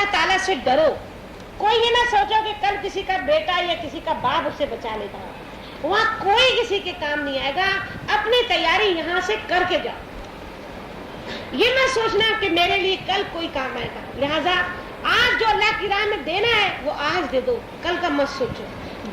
اللہ تعالیٰ سے ڈرو. کوئی یہ نہ سوچو کہ کل کسی کا بیٹا یا کسی کا باپ اسے بچا لیتا ہے. وہاں کوئی کسی کے کام نہیں آئے گا. اپنی تیاری یہاں سے کر کے جاؤ. یہ نہ سوچنا کہ میرے لیے کل کوئی کام آئے گا. لہذا آج جو اللہ کی راہ میں دینا ہے وہ آج دے دو, کل کا مت سوچو.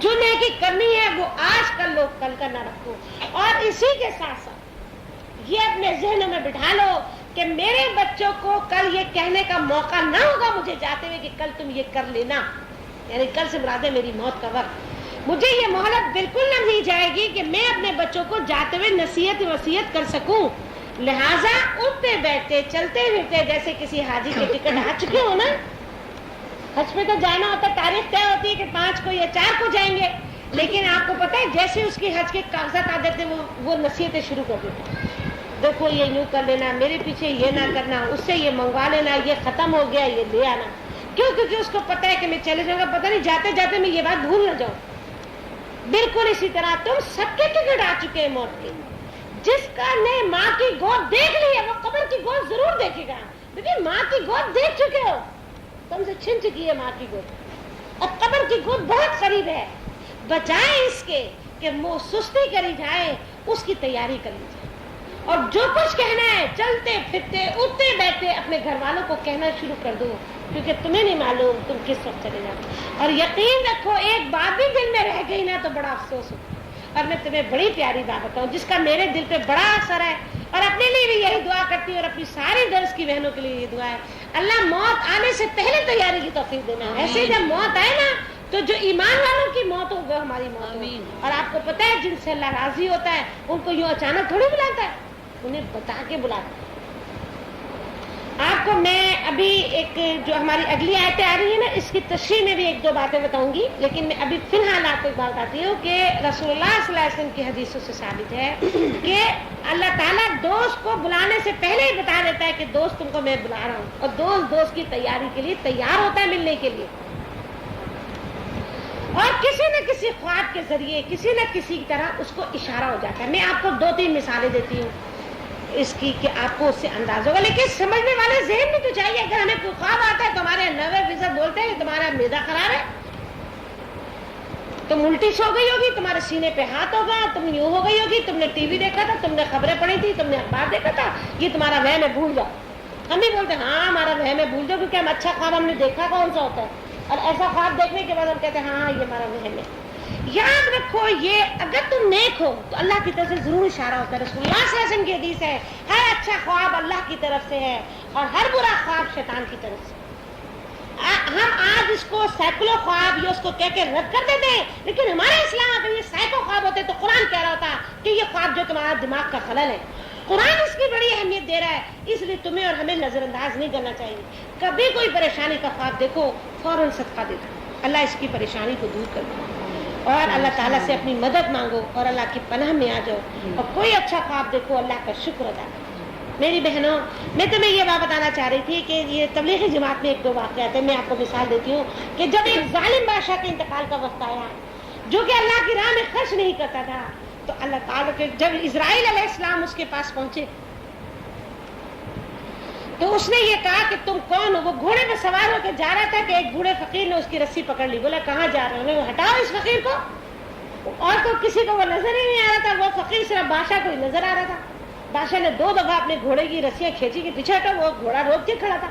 جو نیکی کرنی ہے وہ آج کر لو, کل کا نہ رکھو. اور اسی کے ساتھ ساتھ یہ اپنے ذہنوں میں بٹھا لو کہ میرے بچوں کو کل یہ کہنے کا موقع نہ ہوگا مجھے جاتے ہوئے کہ کل تم یہ کر لینا. یعنی کل سے مراد ہے میری موت کا وقت. مجھے یہ مہلت بالکل نہ دی جائے گی کہ میں اپنے بچوں کو جاتے ہوئے نصیحت وصیت کر سکوں. لہٰذا اٹھتے بیٹھتے چلتے پھرتے جیسے کسی حاجی کے ٹکٹ آ چکے ہو نا, حج پہ تو جانا ہوتا, تاریخ طے ہوتی ہے کہ 5 کو یا 4 کو جائیں گے, لیکن آپ کو پتا ہے جیسے اس کی حج کے کاغذات آ جاتے وہ نصیحتیں شروع کر دیتے. دیکھو یہ یوں کر لینا, میرے پیچھے یہ نہ کرنا, اس سے یہ منگوا لینا, یہ ختم ہو گیا یہ لے آنا. کیوں؟ کیونکہ اس کو پتا ہے کہ میں چلے جاؤں گا, پتہ نہیں جاتے جاتے میں یہ بات بھول نہ جاؤں. بالکل اسی طرح تم سب کے ٹکٹ آ چکے ہیں موت کے. جس کا نے ماں کی گود دیکھ لی ہے وہ قبر کی گود ضرور دیکھے گا. لیکن ماں کی گود دیکھ چکے ہو, تم سے چھن چکی ہے ماں کی گود, اور قبر کی گود بہت قریب ہے. بجائے اس کے کہ وہ سستی کری جائے, اس کی تیاری کری جائے. اور جو کچھ کہنا ہے چلتے پھرتے اٹھتے بیٹھتے اپنے گھر والوں کو کہنا شروع کر دو, کیونکہ تمہیں نہیں معلوم تم کس وقت چلے جاتے. اور یقین رکھو ایک بات بھی دل میں رہ گئی نا تو بڑا افسوس ہو. اور میں تمہیں بڑی پیاری بات بتاؤں جس کا میرے دل پہ بڑا اثر ہے, اور اپنے لیے بھی یہی دعا کرتی ہوں اور اپنی ساری درس کی بہنوں کے لیے یہ دعا ہے, اللہ موت آنے سے پہلے تیاری کی توفیق دینا. ایسے جب موت آئے نا تو جو ایمان والوں کی موت ہو وہ ہماری موت ہو. اور آپ کو پتا ہے جن سے اللہ راضی ہوتا ہے ان کو یوں اچانک تھوڑی بلاتا ہے, انہیں بتا کے بلاتا ہے. آپ کو میں ابھی ایک جو ہماری اگلی آیتیں آ رہی ہیں نا اس کی تشریح میں بھی 1-2 باتیں بتاؤں گی, لیکن میں ابھی فی الحال آپ کو ایک بات بتاتی ہوں کہ رسول اللہ صلی اللہ علیہ وسلم کی حدیثوں سے ثابت ہے کہ اللہ تعالیٰ دوست کو بلانے سے پہلے ہی بتا دیتا ہے کہ دوست تم کو میں بلا رہا ہوں, اور دوست کی تیاری کے لیے تیار ہوتا ہے ملنے کے لیے. اور کسی نہ کسی خواب کے ذریعے کسی نہ کسی کی طرح اس کو اشارہ ہو جاتا ہے. میں آپ کو 2-3 مثالیں دیتی ہوں اس کی کہ آپ کو اس سے انداز ہوگا, لیکن سمجھنے والے ذہن میں تو چاہیے. اگر ہمیں کوئی خواب آتا ہے تو ہمارے 90% بولتے ہیں کہ تمہارا معدہ خراب ہے, تم الٹی سو گئی ہوگی, تمہارے سینے پہ ہاتھ ہوگا, تم یوں ہو گئی ہوگی, تم نے ٹی وی دیکھا تھا, تم نے خبریں پڑھی تھی, تم نے اخبار دیکھا تھا, یہ تمہارا وہم ہے بھول جاؤ. ہم بھی بولتے ہیں ہاں ہمارا وہم ہے بھول جاؤ, کیونکہ ہم اچھا خواب ہم نے دیکھا کون سا ہوتا ہے, اور ایسا خواب دیکھنے کے بعد ہم کہتے ہیں ہاں یہ ہمارا وہم ہے. یاد رکھو یہ اگر تم نیک ہو تو اللہ کی طرف سے ضرور اشارہ ہوتا ہے. رسول اللہ صلی اللہ علیہ وسلم کی حدیث ہے ہر اچھا خواب اللہ کی طرف سے ہے اور ہر برا خواب شیطان کی طرف سے. ہم آج اس کو سیکولر خواب یا اس کو کہہ کے رد کر دیتے ہیں, لیکن ہمارے اسلام اگر یہ سائیکو خواب ہوتے تو قرآن کہہ رہا ہوتا کہ یہ خواب جو تمہارا دماغ کا خلل ہے. قرآن اس کی بڑی اہمیت دے رہا ہے, اس لیے تمہیں اور ہمیں نظر انداز نہیں کرنا چاہیے. کبھی کوئی پریشانی کا خواب دیکھو فوراً صدقہ دے دو, اللہ اس کی پریشانی کو دور کر دے, اور اللہ تعالیٰ سے اپنی مدد مانگو اور اللہ کی پناہ میں آ جاؤ. اور کوئی اچھا خواب دیکھو اللہ کا شکر ادا کرو. میری بہنوں میں تمہیں یہ بات بتانا چاہ رہی تھی کہ یہ تبلیغی جماعت میں 1-2 واقعات ہیں. میں آپ کو مثال دیتی ہوں کہ جب ایک ظالم بادشاہ کے انتقال کا وقت آیا جو کہ اللہ کی راہ میں خرچ نہیں کرتا تھا, تو اللہ تعالیٰ کے جب اسرائیل علیہ السلام اس کے پاس پہنچے تو اس نے یہ کہا کہ تم کون ہو. وہ گھوڑے پہ سوار ہو کے جا رہا تھا کہ ایک بوڑھے فقیر نے اس کی رسی پکڑ لی. بولا کہاں جا رہے ہو, ہٹاؤ اس فقیر کو. اور تو کسی کو وہ نظر ہی نہیں آ رہا تھا, وہ فقیر صرف بادشاہ کو ہی نظر آ رہا تھا. بادشاہ نے 2 دفعہ اپنے گھوڑے کی رسیاں کھینچی کہ پیچھے ہٹو, وہ گھوڑا روک کے کھڑا تھا.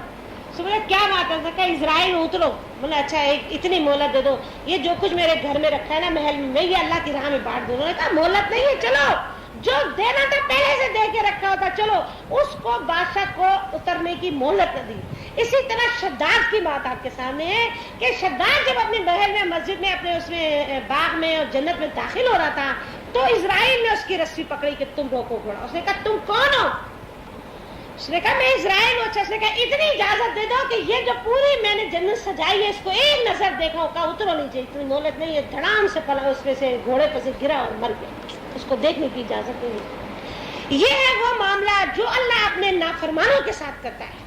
سو بولا کیا بات ہے, کہ اسرائیل اترو. بولا اچھا اتنی مہلت دے دو, یہ جو کچھ میرے گھر میں رکھا ہے نا محل میں یہ اللہ کی راہ میں بانٹ دوں. انہوں نے کہا مہلت نہیں ہے, چلو جو دینا تھا پہلے سے دے کے رکھا ہوتا چلو. اس کو بادشاہ کو اترنے کی مہلت نہ دی. اسی طرح شداد کی بات آپ کے سامنے ہے کہ شداد جب اپنے محل میں مسجد میں اپنے اس میں باغ میں اور جنت میں داخل ہو رہا تھا تو اسرائیل نے اس کی رسی پکڑی کہ تم روکو گھوڑا. اس نے کہا تم کون ہو؟ اس نے کہا میں اسرائیل ہوں. اچھا, اس نے کہا اتنی اجازت دے دو کہ یہ جو پوری میں نے جنت سجائی ہے اس کو ایک نظر دیکھا ہوگا, اترو نیچے, اتنی مہلت نہیں ہے. دھڑام سے پلا اس میں سے گھوڑے پہ سے گرا اور مر گیا, اس کو دیکھنے کی اجازت نہیں. یہ ہے وہ معاملہ جو اللہ اپنے نافرمانوں کے ساتھ کرتا ہے.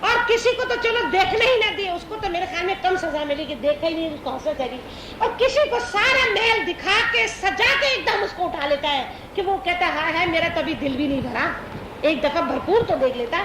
اور کسی کو تو چلو دیکھنے ہی نہ دے, اس کو تو میرے خیال میں کم سزا ملی کہ دیکھا ہی نہیں, اس کو حسرت ہے. اور کسی کو سارا محل دکھا کے سجا کے ایک دم اس کو اٹھا لیتا ہے کہ وہ کہتا ہے میرا تو ابھی دل بھی نہیں بھرا, ایک دفعہ بھرپور تو دیکھ لیتا.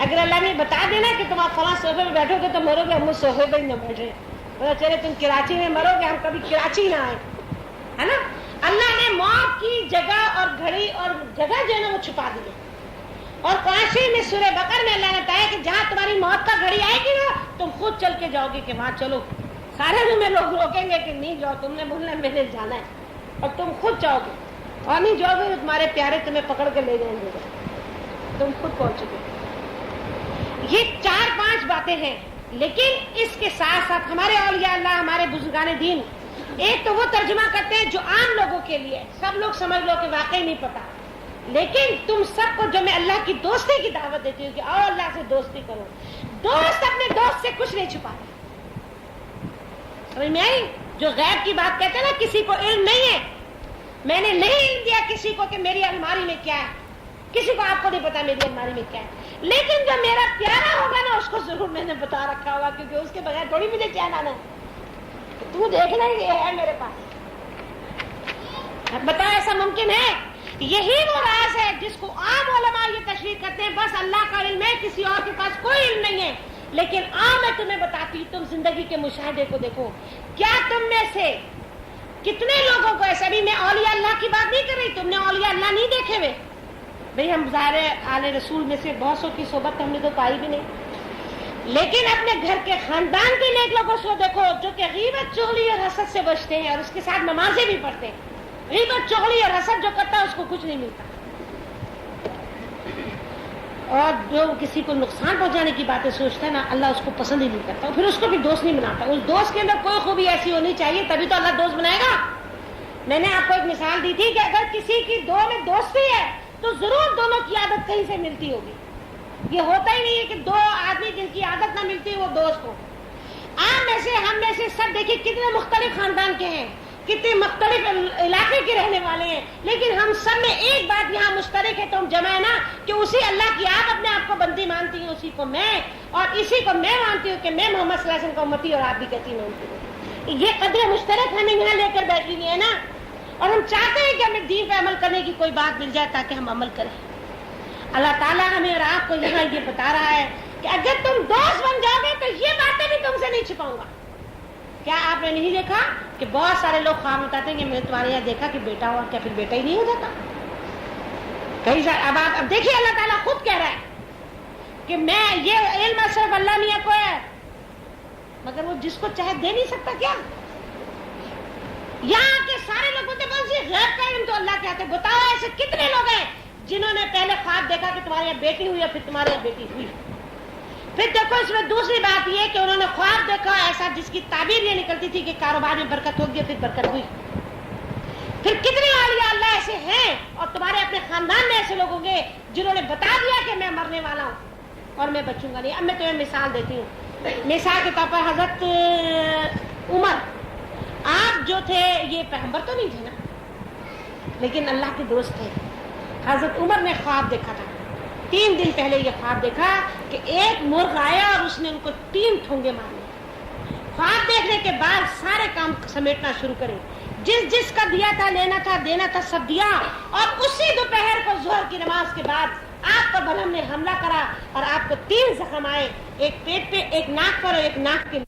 اگر اللہ نے بتا دینا کہ تم آپ فلاں صوفے میں بیٹھو گے تو مرو گے، ہم اس صوفے پہ ہی نہ بیٹھے، چلے تم کراچی میں مرو گے، ہم کبھی کراچی نہ آئے، ہے نا. اللہ نے موت کی جگہ اور گھڑی اور جگہ جو ہے نا وہ چھپا دی ہے. اور قرآن میں سورہ بقرہ میں اللہ نے بتایا کہ جہاں تمہاری موت کا گھڑی آئے گی نا تم خود چل کے جاؤ گے کہ وہاں چلو. سارے تمہیں لوگ روکیں گے کہ نہیں جاؤ، تم نے بولنا میں نے جانا ہے، اور تم خود جاؤ گے. اور نہیں جاؤ گے تو تمہارے پیارے تمہیں پکڑ کے لے جائیں گے، تم خود پہنچو گے. یہ 4-5 باتیں ہیں. لیکن اس کے ساتھ ساتھ ہمارے اولیاء اللہ، ہمارے بزرگان دین، ایک تو وہ ترجمہ کرتے ہیں جو عام لوگوں کے لیے، سب لوگ سمجھ لو کہ واقعی نہیں پتا، لیکن تم سب کو جو میں اللہ کی دوستی کی دعوت دیتی ہوں کہ آؤ اللہ سے دوستی کرو. دوست اپنے دوست سے کچھ نہیں چھپاتا. سمجھ میں آئی؟ جو غیب کی بات کہتے ہیں نا، کسی کو علم نہیں ہے، میں نے نہیں علم دیا کسی کو کہ میری الماری میں کیا ہے، کسی کو آپ کو نہیں پتا میری الماری میں کیا ہے، لیکن جو میرا پیارا ہوگا نا اس کو ضرور میں نے بتا رکھا ہوگا، کیونکہ اس کے بغیر تھوڑی مجھے چین آنا ہے. تو دیکھنا ہی یہ ہے میرے پاس. بتا ایسا ممکن ہے؟ یہی وہ راز ہے جس کو عام علماء یہ تشریح کرتے ہیں بس اللہ کا علم ہے، کسی اور کے پاس کوئی علم نہیں ہے. لیکن میں تمہیں بتاتی ہوں، تم زندگی کے مشاہدے کو دیکھو. کیا تم میں سے کتنے لوگوں کو ایسا بھی، میں اولیاء اللہ کی بات نہیں کر رہی، تم نے اولیاء اللہ نہیں دیکھے ہوئے بھئی، ہم ظاہر آل رسول میں سے بہت سو کی صحبت ہم نے تو پائی بھی نہیں، لیکن اپنے گھر کے خاندان کے نیک لوگوں سے دیکھو جو کہ غیبت، چغلی اور حسد سے بچتے ہیں اور اس کے ساتھ نمازیں بھی پڑھتے ہیں. غیبت، چغلی اور حسد جو کرتا ہے اس کو کچھ نہیں ملتا، اور جو کسی کو نقصان پہنچانے کی باتیں سوچتا ہے نا، اللہ اس کو پسند ہی نہیں کرتا، پھر اس کو بھی دوست نہیں بناتا. اس دوست کے اندر کوئی خوبی ایسی ہونی چاہیے تبھی تو اللہ دوست بنائے گا. میں نے آپ کو ایک مثال دی تھی کہ اگر کسی کی دو میں دوستی ہے تو ضرور دونوں کی عادت کہیں سے ملتی ہوگی. یہ ہوتا ہی نہیں ہے کہ دو آدمی جن کی عادت نہ ملتی وہ دوست ہو. آپ میں سے، ہم میں سے سب دیکھیے کتنے مختلف خاندان کے ہیں، کتنے مختلف علاقے کے رہنے والے ہیں، لیکن ہم سب میں ایک بات یہاں مشترک ہے، تو ہم جمع ہے نا کہ اسی اللہ کی آپ اپنے آپ کو بندی مانتی ہیں، اسی کو میں، اور اسی کو میں مانتی ہوں کہ میں محمد صلی اللہ علیہ وسلم کا امتی، اور آپ بھی کہتی مانتی ہوں. یہ قدر مشترک ہمیں یہاں لے کر بیٹھی ہوئی ہے نا، اور ہم چاہتے ہیں کہ ہمیں دین پہ عمل کرنے کی کوئی بات مل جائے تاکہ ہم عمل کریں. اللہ تعالیٰ ہمیں اور آپ کو یہاں یہ بتا رہا ہے کہ اگر تم دوست بن جاؤ گے تو یہ باتیں بھی تم سے نہیں چھپاؤں گا. کیا آپ نے نہیں دیکھا کہ بہت سارے لوگ خواب بتاتے ہیں کہ میں نے تمہارے یہاں دیکھا کہ بیٹا ہوا، کیا پھر بیٹا ہی نہیں ہو جاتا؟ اب دیکھیے اللہ تعالیٰ خود کہہ رہا ہے کہ میں، یہ علم صرف اللہ میاں کو ہے، مگر وہ جس کو چاہے دے نہیں سکتا. کیا یہاں کے سارے لوگ بولتے کون سی غیب کا علم تو اللہ کے ہاتھ ہے. بتاؤ ایسے کتنے لوگ ہیں جنہوں نے پہلے خواب دیکھا کہ تمہارے یہاں بیٹی ہوئی اور پھر تمہارے یہاں بیٹی ہوئی. پھر دیکھو اس میں دوسری بات یہ کہ انہوں نے خواب دیکھا ایسا جس کی تعبیر یہ نکلتی تھی کہ کاروبار میں برکت ہوگی، پھر برکت ہوئی. پھر کتنے اولیاء اللہ ایسے ہیں اور تمہارے اپنے خاندان میں ایسے لوگ ہوں گے جنہوں نے بتا دیا کہ میں مرنے والا ہوں اور میں بچوں گا نہیں. اب میں تمہیں مثال دیتی ہوں. مثال کے طور پر حضرت عمر، آپ جو تھے یہ پیغمبر تو نہیں تھے نا، لیکن اللہ کے دوست تھے. حضرت عمر نے خواب دیکھا تھا 3 دن پہلے. یہ خواب دیکھا کہ ایک مرغ آیا اور اس نے ان کو 3 ٹھونگے مارے. خواب دیکھنے کے بعد سارے کام سمیٹنا شروع کرے، جس کا دیا تھا، دینا تھا سب دیا. اور اسی دوپہر کو ظہر کی نماز کے بعد آپ پر بلہم نے حملہ کرا اور آپ کو 3 زخم آئے، ایک پیٹ پہ، ایک ناک پر اور ایک ناک کے